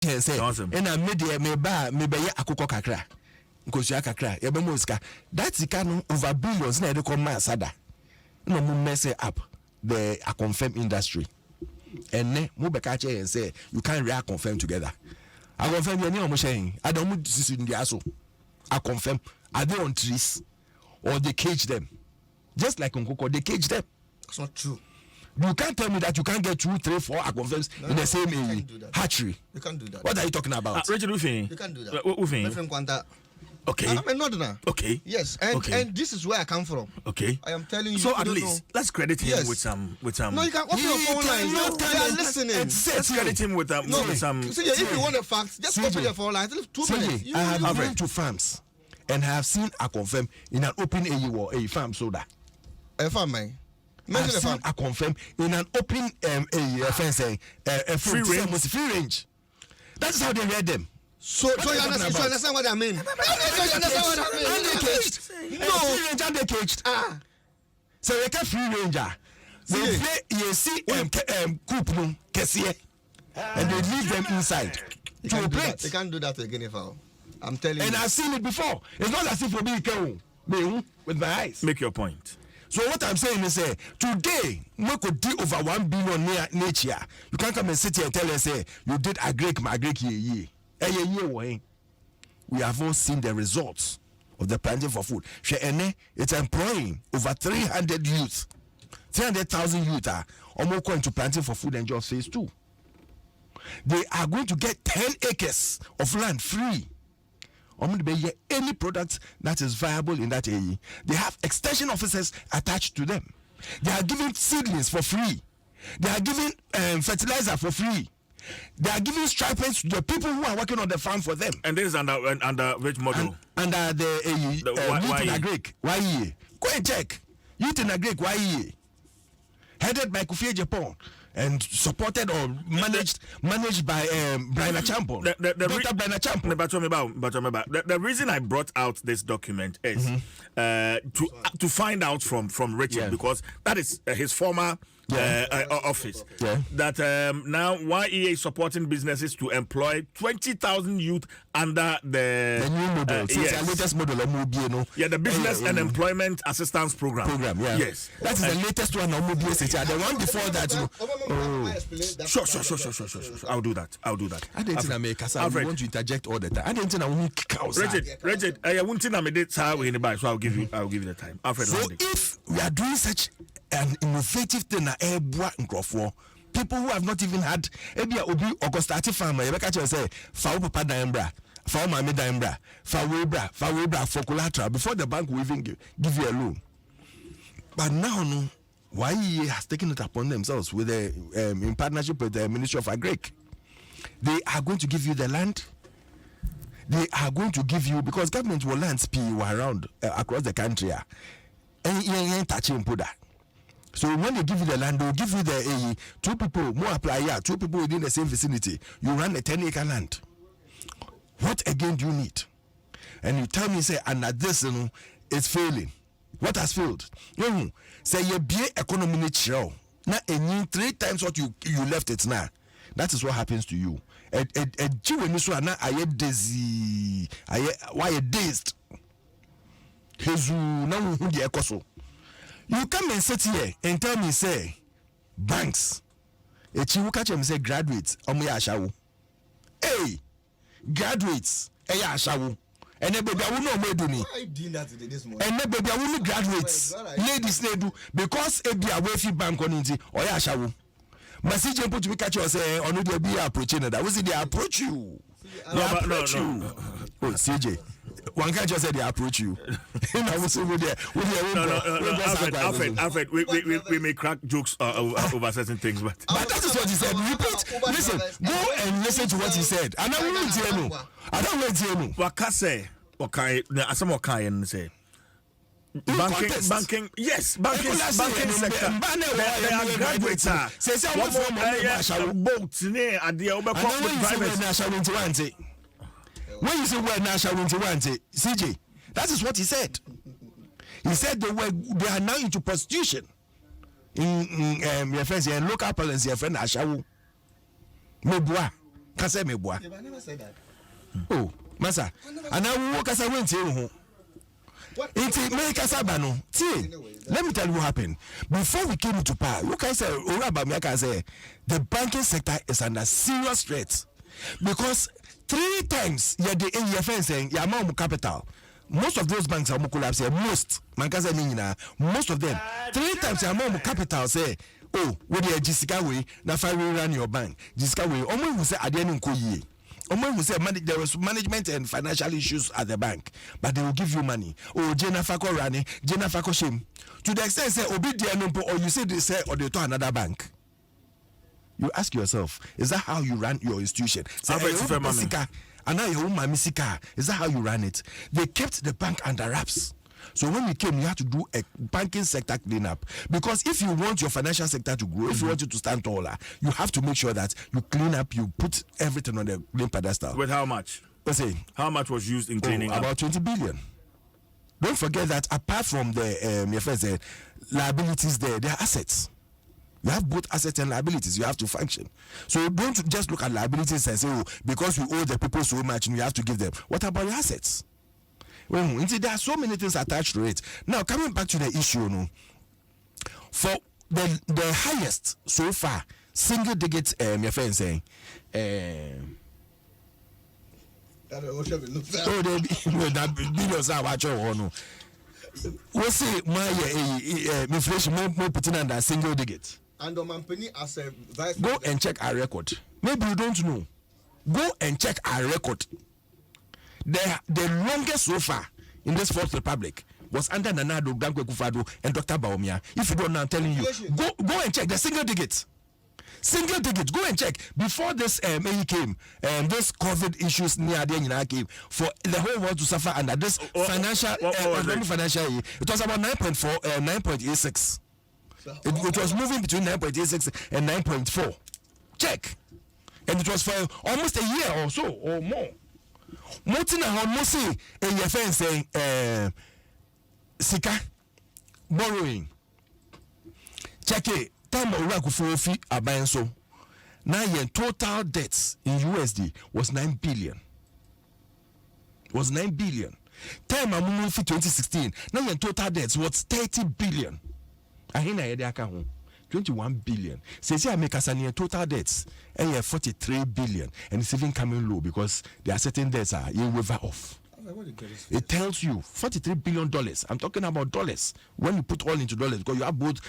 say and I made me buy me buy akoko kakra nkosua kakra ye be mo sika that sika no over billions na dey come asada no mo mess up the confirm industry and ne mo be ka che say you can't react confirm together. I confirm you no saying I don't see in the aso. I confirm are they on trees or they cage them just like Nkoko they cage them. It's not true. You can't tell me that you can't get 2, 3, 4 confirms in the same hatchery. You can't do that. What are you talking about? Richard, you can't do that. Okay. I'm a northerner. Okay. Yes, and this is where I come from. Okay. I am telling you. So at least let's credit him with some. No, you can open your phone lines. They are listening. Let's credit him with some. See, if you want the facts, just open your phone lines. 2 minutes. I have been to farms and have seen a confirm in an open AU or a farm soda. A farm, man. I've seen a confirm in an open fence, a free range. That's how they read them. So you understand what I mean? No. Free range and they caged. So they can free ranger. They play see coop room and they leave them inside. They can't do that again if I'm telling you. And I've seen it before. It's not as if for me with my eyes. Make your point. So what I'm saying is, today we could do over 1 billion nature. You can't come and sit here and tell us, you did agree. We have all seen the results of the planting for food. It's employing over 300 youth, 300,000 youth are almost going to planting for food and jobs phase 2. They are going to get 10 acres of land free. Any product that is viable in that area. They have extension officers attached to them. They are giving seedlings for free. They are giving fertilizer for free. They are giving stipends to the people who are working on the farm for them. And this is under which model? Under the Youth in Agric. YEA. Go and check. Youth in Agric. YEA. Headed by Kofi Japan. And supported or managed by Brian Champon. Dr. Brian Champon. The reason I brought out this document is to find out from Richard, because that is his former office. Yeah. That now YEA is supporting businesses to employ 20,000 youth under the new model. Yes. The latest model. The Business and Employment Assistance Program. Yeah. Yes. That is the latest one. The one before that. Sure. I'll do that. I didn't think I make us. I want to interject all the time. I didn't think I want to kick out. Richard, I won't think I made it. So I'll give you the time. Alfred, so if we are doing such an innovative thing, people who have not even had obi Augusta farmer, you can say fa papa daimbra, fa mama daimbra, fa webra for collateral before the bank will even give you a loan. But now no. YEA has taken it upon themselves with in partnership with the Ministry of Agric. They are going to give you the land. They are going to give you, because government will land around across the country. So when they give you the land, they will give you the 2 people, more apply here, 2 people within the same vicinity. You run a 10-acre land. What again do you need? And you tell me, say, and at this, it's failing. What has failed? Say you be economy natural. Now, 3 times what you left it now. That is what happens to you. Why you dazed? You come and sit here and tell me, say, banks. Say graduates. Hey, graduates. And then baby, I will not do me. And then baby, I will not graduates. Ladies, they do because it be a wealthy bank on it or ya shawu. Message put to catch you say on the be approaching that. Was it they approach you? No. Oh, CJ. One can't just say they approach you. Alfred, we may crack jokes over certain things, but that is what he said. Repeat. Listen, go and listen to what he said. And I don't hear you. I don't want to hear you. What can say? Okay, some can say. Banking, yes, banking sector. They are graduates. Boats near at the when you say we're national CJ, that is what he said. He said they are now into prostitution. In your friends, your local parents, your friend Ashawu. Mebua. kasa me boa. I never said that. Oh, masa. And I wo kasa went here. Let me tell you what happened. Before we came into power, look, I said, the banking sector is under serious threat because 3 times saying capital. Most of those banks are collapse. Most of them 3 times capital say, oh, what the Jessica way, now if I run your bank, Jessica way, almost who say I didn't go ye. Who said there was management and financial issues at the bank, but they will give you money. Oh, Jenna Fako Rani, Jenna Fako Shim. To the extent say Obi Dianompo, or you say they say or they to another bank. You ask yourself, is that how you run your institution? And now your misika. Is that how you run it? They kept the bank under wraps. So when you came, you had to do a banking sector cleanup. Because if you want your financial sector to grow, if you want it to stand taller, you have to make sure that you clean up, you put everything on the green pedestal. With how much? Let's say, how much was used in cleaning up? About 20 billion. Don't forget that apart from the liabilities there are assets. You have both assets and liabilities. You have to function. So don't just look at liabilities and say, oh, because we owe the people so much, we have to give them. What about your assets? Well, there are so many things attached to it. Now, coming back to the issue, for the highest so far, single digit, your friend saying, that billions are what you want. We'll say my inflation more putting under single digit. And the company as a vice go and check our record. Maybe you don't know. Go and check our record. The longest so far in this Fourth Republic was under Nana Addo, Dankwa Akufo-Addo, and Dr. Bawumia. If you don't know, I'm telling you, go and check the single digit. Single digit. Go and check. Before this AE came, this COVID issues near the end came for the whole world to suffer under this financial year. It was about 9.4, 9.86. It was moving between 9.86 and 9.4. Check. And it was for almost a year or so or more. Motina Homosi and your friend saying Sika borrowing. Check it. Time of Akufo-Addo abayan so. Now your total debts in USD was 9 billion. Was 9 billion. Time of Mumu 2016. Now your total debts was 30 billion. Ahina yede aka ho 21 billion. Says I make us a total debts and 43 billion, and it's even coming low because there are certain debts are you waiver off. It tells you $43 billion. I'm talking about dollars. When you put all into dollars, because you have both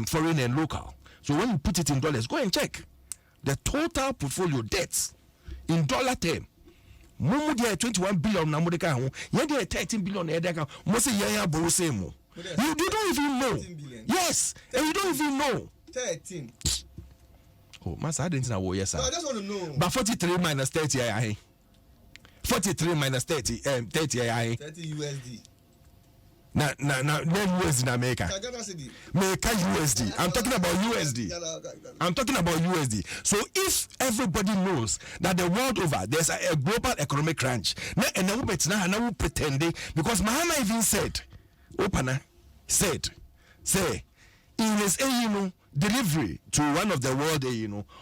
foreign and local. So when you put it in dollars, go and check the total portfolio debts in dollar term. Mumu dia 21 billion na modeka ho. Ye dia 13 billion na edeka. Mo say ye ya bo say mo. You don't even know. Yes, and you don't even know. 13. Oh, master, I didn't know. Yes, sir. No, I just want to know. But 43 minus 30, 43 minus 30, 30 USD. Now, USD in America. America USD. I'm talking about USD. I'm talking about USD. So if everybody knows that the world over there's a global economic crunch, and now pretending because Mahama even said, Opana said, say in his delivery to one of the world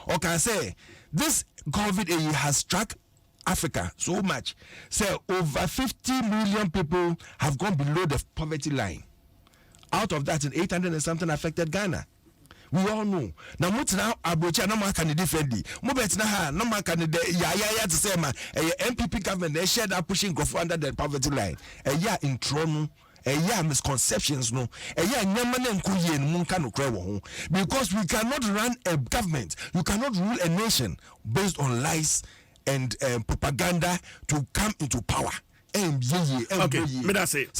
or can say this COVID has struck Africa so much. Say over 50 million people have gone below the poverty line. Out of that, 800 and something affected Ghana. We all know. Now, what's now Abuja? No man can defend. Mobet na no man can to say ma MPP government they share that pushing growth under the poverty line. In Trono. Misconceptions no. Because we cannot run a government. You cannot rule a nation based on lies and propaganda to come into power. Okay, me that say.